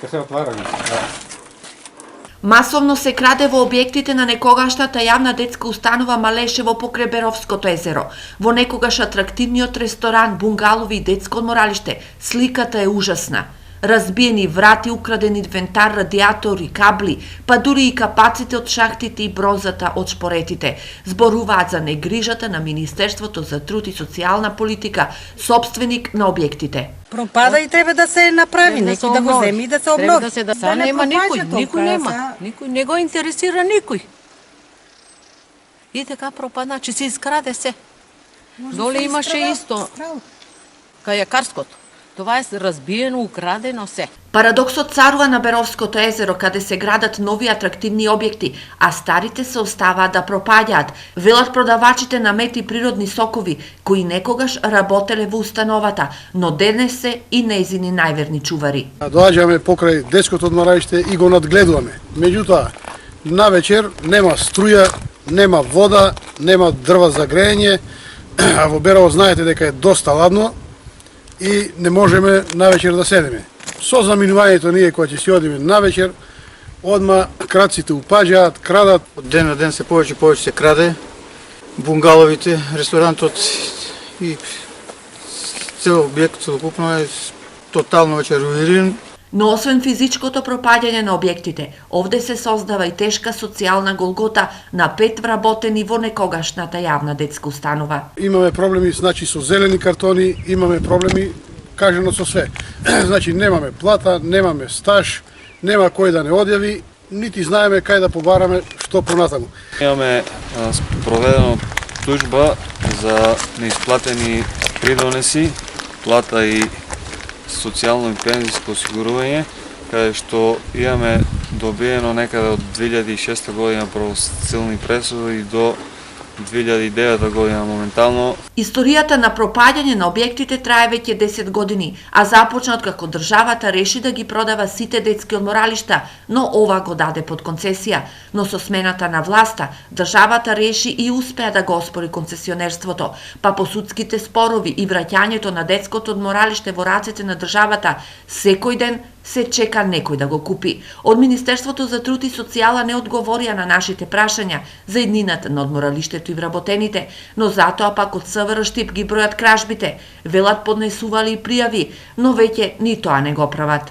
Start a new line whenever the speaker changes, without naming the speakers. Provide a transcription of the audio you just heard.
Ке се отвараме.
Масовно се краде во објектите на некогашната јавна детска установа Малешево покрај Беровското езеро. Во некогаш атрактивниот ресторан, бунгалови и детско одморалиште, сликата е ужасна. Разбиени врати, украден инвентар, радиатори, кабли, па дури и капаците од шахтите и брозата од шпоретите. Зборуваат за негрижата на Министерството за труд и социјална политика, собственик на објектите.
Пропада и треба да се направи, неки да го земи и да се обнови.
Да нема никој нема. Никој не го интересира никој. И така пропадна, че се искраде се. Доле имаше исто. Кајакарското. Това е разбиено, украдено се.
Парадоксот царува на Беровското езеро, каде се градат нови атрактивни објекти, а старите се оставаат да пропаѓаат, велат продавачите на мед и природни сокови, кои некогаш работеле во установата, но денес се и нејзини најверни чувари.
Доаѓаме покрај детското одморалиште и го надгледуваме. Меѓутоа, навечер нема струја, нема вода, нема дрва за грејење, а во Берово знаете дека е доста ладно, и не можеме навечер да седеме. Со заминувањето ние кога ќе си одиме навечер, одма крадците упаѓаат, крадат.
Од ден на ден се повеќе се краде. Бунгаловите, ресторантот и цел објект целокупно е тотално веќе руиниран.
Но освен физичкото пропаѓање на објектите, овде се создава и тешка социјална голгота на 5 вработени во некогашната јавна детска установа.
Имаме проблеми, значи, со зелени картони, имаме проблеми, кажано со све. Значи, немаме плата, немаме стаж, нема кој да не одјави, нити знаеме кај да побараме што понатаму.
Имаме проведено тужба за неисплатени придонеси, плата и социјално и пензиско осигурување, каде што имаме добиено некаде од 2006 година правосилни пресуди до 2009 година моментално.
Историјата на пропаѓање на објектите трае веќе 10 години, а започна откако државата реши да ги продава сите детски одморалишта, но ова го даде под концесија. Но со смената на власта, државата реши и успеа да го оспори концесионерството, па по судските спорови и враќањето на детското одморалиште во рацете на државата, секој ден се чека некој да го купи. Од Министерството за труд и социјала не одговорија на нашите прашања за иднината на одморалиштето и вработените, но затоа пак од СВР Штип ги бројат кражбите, велат поднесували и пријави, но веќе ни тоа не го прават.